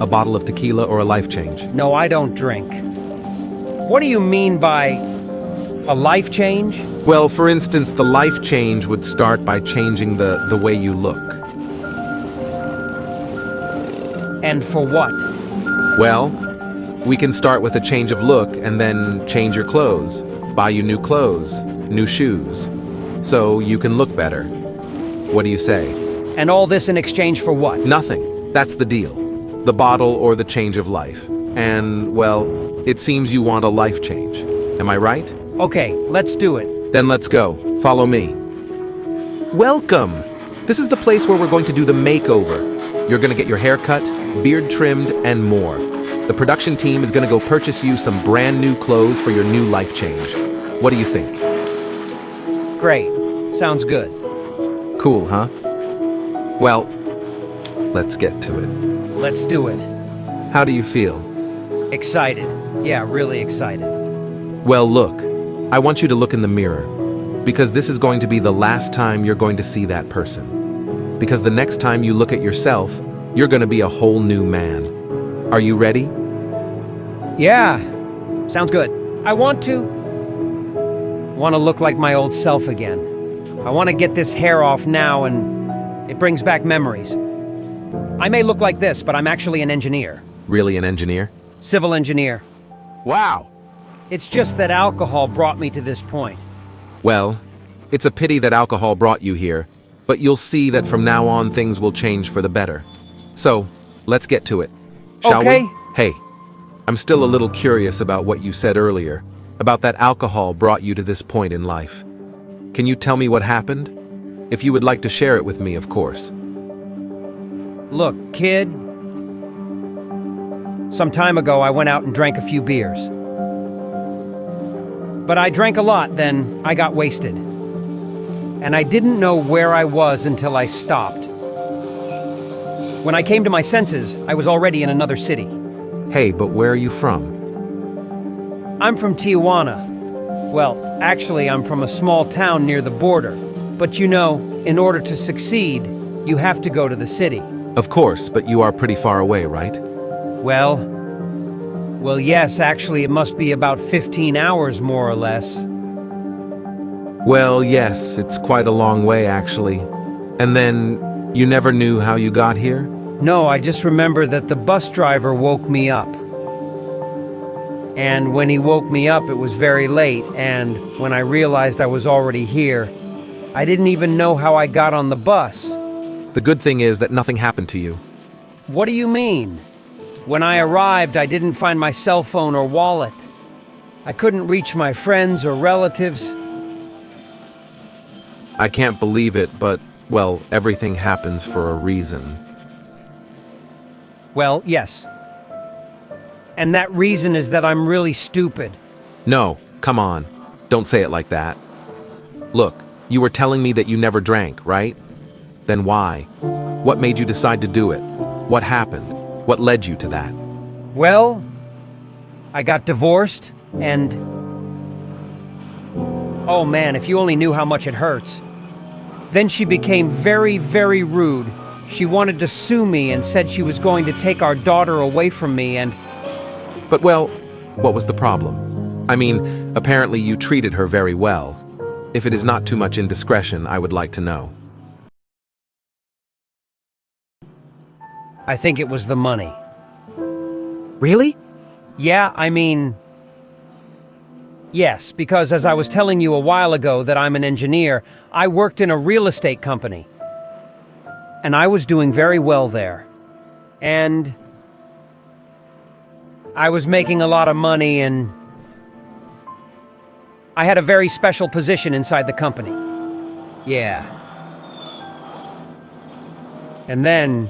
A bottle of tequila or a life change? No, I don't drink. What do you mean by a life change? Well, for instance, the life change would start by changing the way you look. And for what? Well, we can start with a change of look and then change your clothes, buy you new clothes, new shoes, so you can look better. What do you say? And all this in exchange for what? Nothing. That's the deal. The bottle or the change of life. And, well, it seems you want a life change. Am I right? Okay, let's do it. Then let's go. Follow me. Welcome! This is the place where we're going to do the makeover. You're going to get your hair cut, beard trimmed, and more. The production team is going to go purchase you some brand new clothes for your new life change. What do you think? Great. Sounds good. Cool, huh? Well, let's get to it. Let's do it. How do you feel? Excited. Yeah, really excited. Well, look. I want you to look in the mirror, because this is going to be the last time you're going to see that person. Because the next time you look at yourself, you're going to be a whole new man. Are you ready? Yeah, sounds good. I want to look like my old self again. I want to get this hair off now, and it brings back memories. I may look like this, but I'm actually an engineer. Really an engineer? Civil engineer. Wow! It's just that alcohol brought me to this point. Well, it's a pity that alcohol brought you here, but you'll see that from now on things will change for the better. So, let's get to it. Shall Okay. we? Hey, I'm still a little curious about what you said earlier, about that alcohol brought you to this point in life. Can you tell me what happened? If you would like to share it with me, of course. Look, kid. Some time ago, I went out and drank a few beers. But I drank a lot, then I got wasted. And I didn't know where I was until I stopped. When I came to my senses, I was already in another city. Hey, but where are you from? I'm from Tijuana. Well, actually, I'm from a small town near the border. But you know, in order to succeed, you have to go to the city. Of course, but you are pretty far away, right? Well, yes, actually, it must be about 15 hours, more or less. Well, yes, it's quite a long way, actually. And then, you never knew how you got here? No, I just remember that the bus driver woke me up. And when he woke me up, it was very late, and when I realized I was already here, I didn't even know how I got on the bus. The good thing is that nothing happened to you. What do you mean? When I arrived, I didn't find my cell phone or wallet. I couldn't reach my friends or relatives. I can't believe it, but, well, everything happens for a reason. Well, yes. And that reason is that I'm really stupid. No, come on. Don't say it like that. Look, you were telling me that you never drank, right? Then why? What made you decide to do it? What happened? What led you to that? Well, I got divorced, and... oh man, if you only knew how much it hurts. Then she became very, very rude. She wanted to sue me and said she was going to take our daughter away from me, and... But well, what was the problem? I mean, apparently you treated her very well. If it is not too much indiscretion, I would like to know. I think it was the money. Really? Yeah, I mean... yes, because as I was telling you a while ago that I'm an engineer, I worked in a real estate company. And I was doing very well there. And... I was making a lot of money, and... I had a very special position inside the company. Yeah. And then,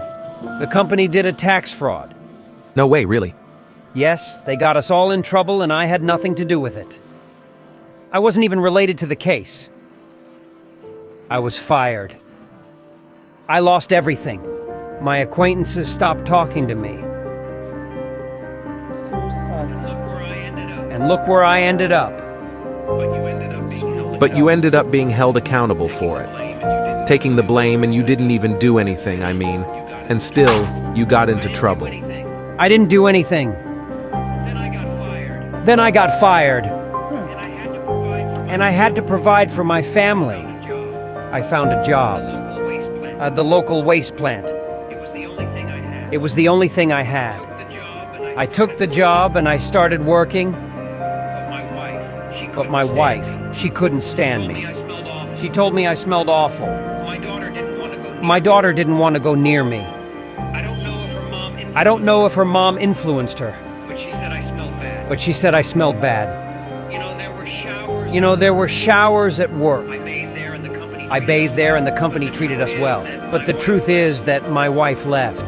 the company did a tax fraud. No way, really? Yes, they got us all in trouble, and I had nothing to do with it. I wasn't even related to the case. I was fired. I lost everything. My acquaintances stopped talking to me. So sad. And look where I ended up. But you ended up being held accountable for it. Taking the blame, and you didn't even do anything, I mean. And still, you got into trouble. I didn't do anything. Then I got fired. Then I got fired. And I had to provide for my And I had to provide for my family. job. I found a job. Local waste plant. At the local waste plant. It was the only thing I had. It was the only thing I had. The job and I took the job and I started working, But my wife, she couldn't but my wife, she couldn't stand stand me. me. I smelled awful. She told me I smelled awful. My daughter didn't want to go. My daughter didn't want to go near me. I don't know if her mom. I don't know if her mom influenced her, But she said I smelled bad. but she said I smelled bad. There were showers. There were showers at work. I bathed there, and the company. I bathed there and the company treated us well. But the truth is that my wife left.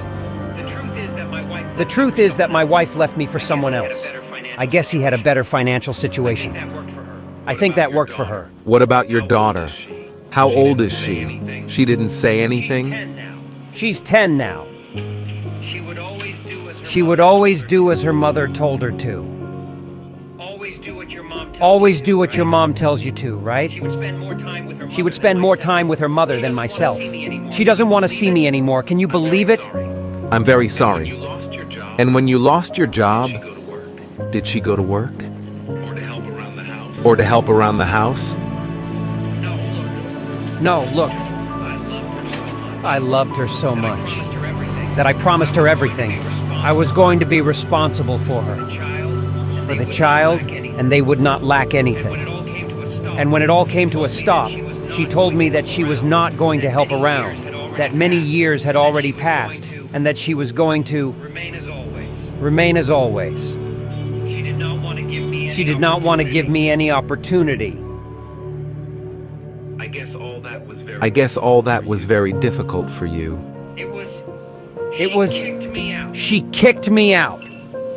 The truth is that my wife. The truth is that my wife left me for someone else. I guess he had a better financial situation. That worked for her. I think that worked for her. What about your daughter? How old is she? She didn't say anything? 10 now. She's 10 now. She would always do as her She would always do as her mother told her to. always do what your mom tells Always you do to, what your right? mom tells you to, right? She would spend more time with her mother. She would spend than more myself. time with her mother She than doesn't wanna myself. see me anymore. She doesn't want to see me anymore. Can you believe it? I'm very sorry. Lost your job And when you lost your job, to go to work did she go to work? or to help around the house. Or to help around the house? No, look, No, look, I loved her so much. I loved her so much Promised her everything. that I promised her everything. I was going to be responsible for her, for the child, and they would not lack anything. And when it all came to a stop, she told me that she was not going to help around, that many years had already passed, and that she was going to Remain as always. remain as always. She did not want to give me. She did not want to give me any opportunity. I guess all that was very I guess all that was very difficult for you. It was. It was- She kicked me out, She kicked me out,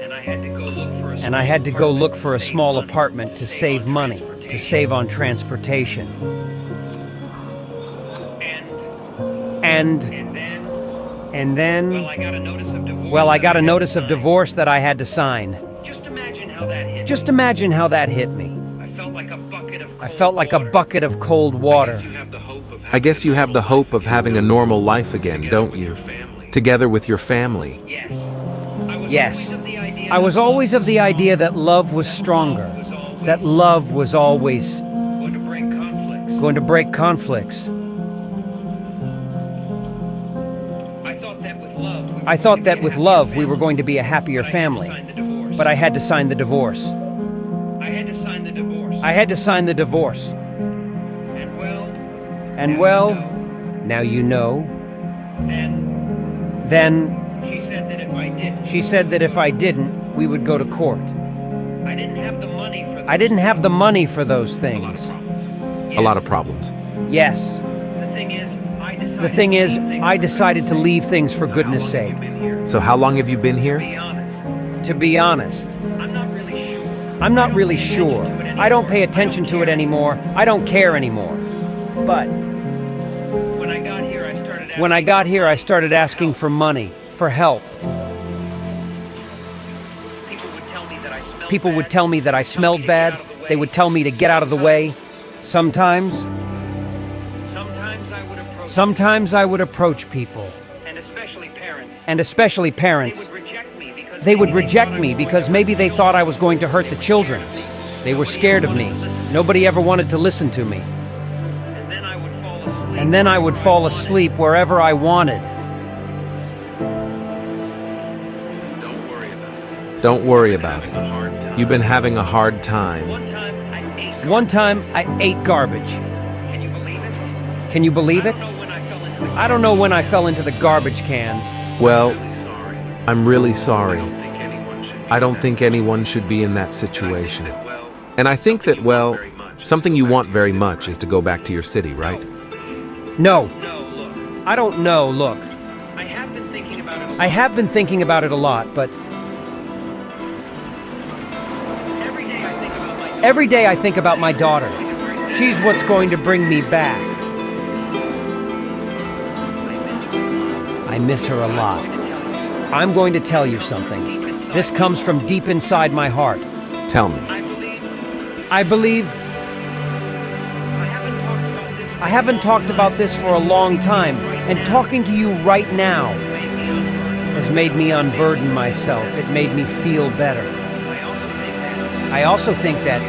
and I had to go look for a. and I had to go look for a small apartment to save money, to save on transportation. And And then, well, I got a notice of divorce. well, I that got a had to notice of sign. divorce that I had to sign. Just imagine how that hit. Just imagine how that hit me. I felt like a bucket of. I felt like a bucket of cold water. you have the hope of I guess you have the hope of having a normal life again, don't you? family. Together with your family. Yes. I was Yes. always of the idea I was always of the idea that love was stronger, that love was always going to break conflicts. going to break conflicts. I thought that with love, we were going to be a happier I thought that with love we were going to be a happier family. family. But I had to sign the divorce. But I had to sign the divorce. I had to sign the divorce. I had to sign the divorce. And well, now you know. Then she said that if I didn't, she said that if I didn't, we would go to court. I didn't have the money for. I didn't have the money for those things. A lot of problems. Yes. The thing is, The thing is, I decided to leave things for goodness sake. So how long have you been here? be honest, To be honest, I'm not really sure. I'm not really sure. I don't pay attention to it anymore. I don't care anymore. But When I got here, I started. when I got here, I started asking for money, for help. People would tell me that I smelled. People would bad. tell me that I smelled bad. They would tell me to get out of the way. Sometimes, Sometimes I would approach, sometimes I would approach people, and especially parents. and especially parents. They would reject me because Maybe they thought I was going to hurt the children. They were scared of me. Nobody ever wanted to listen to me. And then I would fall asleep. And then I would fall asleep wherever I wanted. Don't worry about it. Don't worry about Having a it. hard time. You've been having a hard time. One time I ate. One time I ate garbage. Can you believe it? Can you believe it? I don't know when I fell into the. I don't know when I fell into the garbage cans. Well, Really sorry. I'm really sorry. I don't think anyone should. I don't think anyone should be in that situation. Well, And I think that, well, very much is something to you go back want to your very city, much right? is to go back to your city, right? No, No, look. I don't know. Look, I have been thinking about it. I have been thinking about it a lot, but Every day I think about my daughter. every day I think about my daughter. She's what's going to bring me back. I miss her a lot. I'm going to tell you something. This comes from deep inside my heart. Tell me. I believe I haven't talked about this for a long time, and talking to you right now has made me unburden myself. It made me feel better. I also think that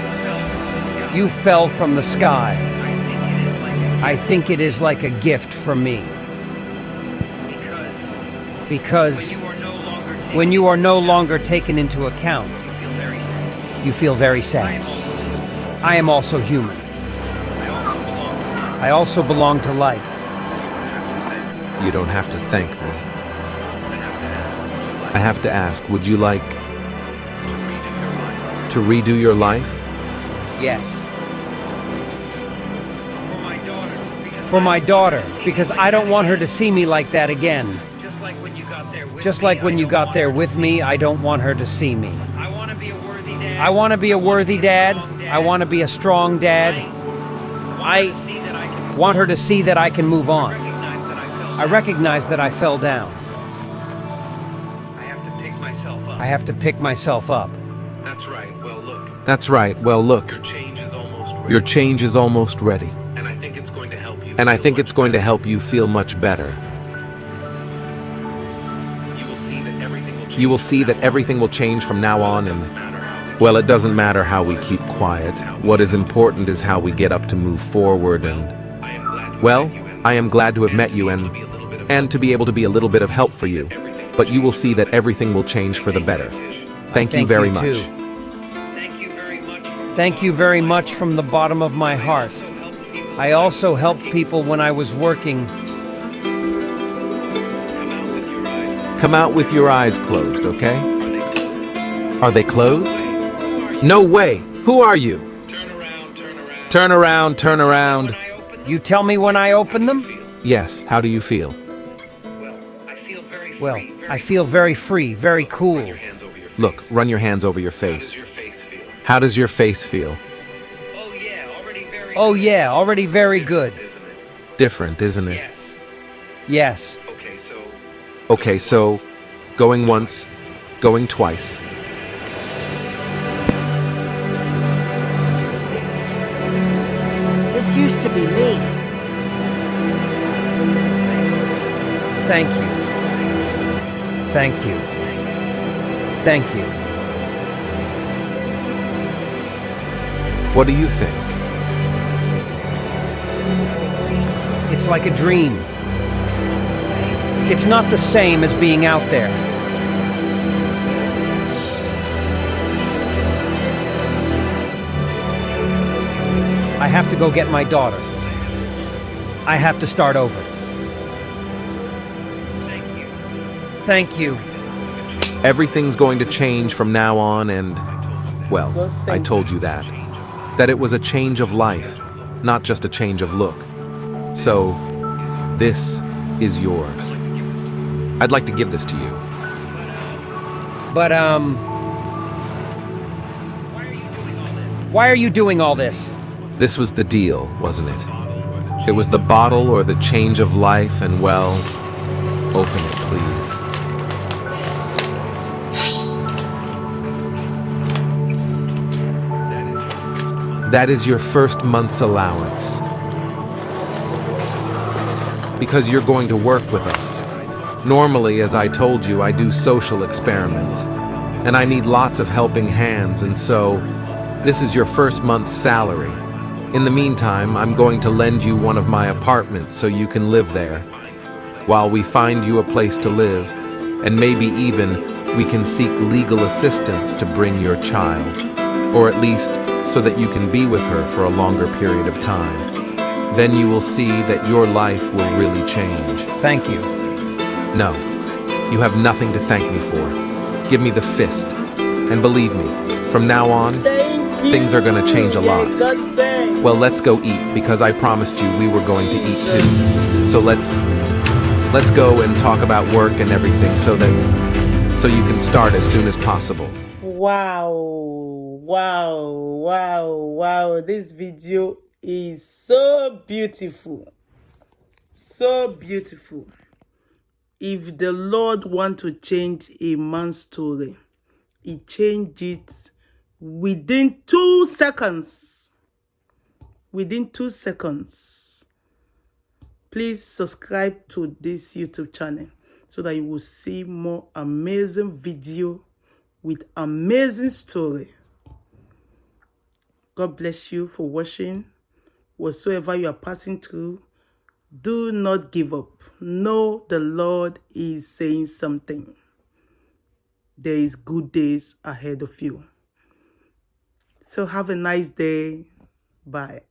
You fell from the sky. I think it is like a I think it is like a gift from me. because Because when you are no longer when you are no longer taken into account, you feel very sad. you feel very I sad. am also human. I am also human. I also belong to life. I also belong to life. You don't have to thank me. I have to ask, would you like I have to ask, would you like to redo your life? to redo your life? Yes. For my daughter, Because I don't want her to see me like that again. just like when you got there with Just me, like when I you don't got want there her to with see me, I don't want her to see me. I want to be a worthy dad. I want to be a worthy dad. I want to be a strong dad. I Want her to see that I can move on. recognize that I fell. I recognize that I fell down. I have to pick myself up. I have to pick myself up. That's right. Well, look, That's right. Well, look, your change is almost ready. your change is almost ready. And I think it's going to help you. And I feel think much it's going to better. help you feel much better. You will see that everything will change. You will see from that now everything will change from now on, It and doesn't matter how we well, it doesn't matter how we keep quiet. What is important is how we get up to move forward, and I am glad you well, met you and I am glad to have met you and to be able to be a little bit of help for you. But you will see that everything will change for the better. Thank you Thank very you, much. too. Thank you very much. Thank you very much from the bottom of my heart. I also helped people when I was working. Come out with your eyes. Come out with your eyes closed, okay? Are they closed? Are they closed? Who are you? No way! Who are you? Turn around, turn around. Turn around, turn around. When I open them, You tell me when I open them? Yes, how do you feel? Well, I feel very free. Well, I feel very free, very cool. your hands over your face. Look, run your hands over your How does face. your face feel? How does your face feel? Oh yeah, already very. Oh yeah, already very good. Isn't it? Different, isn't it? Yes. Yes. Okay, so going once, going twice. This used to be me. Thank you. Thank you. Thank you. What do you think? It's like a dream. It's not the same as being out there. I have to go get my daughter. I have to start over. Thank you. Thank you. Everything's going to change from now on, and, well, I told you that. That it was a change of life, not just a change of look. So, this is yours. I'd like to give this to you. But, why are you doing all this? This was the deal, wasn't it? It was the bottle or the change of life, and, well, open it, please. That is your first month's allowance. Because you're going to work with us. Normally, as I told you, I do social experiments. And I need lots of helping hands, and so, this is your first month's salary. In the meantime, I'm going to lend you one of my apartments so you can live there. While we find you a place to live, and maybe even we can seek legal assistance to bring your child. Or at least, so that you can be with her for a longer period of time. Then you will see that your life will really change. Thank you. No, you have nothing to thank me for. Give me the fist. And believe me, from now on, Thank you. things are gonna change a lot. Yeah, God save. well, let's go eat because I promised you we were going to eat too. So let's go and talk about work and everything so you can start as soon as possible. Wow, wow, wow, wow. This video is so beautiful. So beautiful. If the Lord want to change a man's story, he changed it within 2 seconds. Within 2 seconds. Please subscribe to this YouTube channel so that you will see more amazing video with amazing story. God bless you for watching. Whatsoever you are passing through, do not give up. Know the Lord is saying something. There is good days ahead of you. So have a nice day. Bye.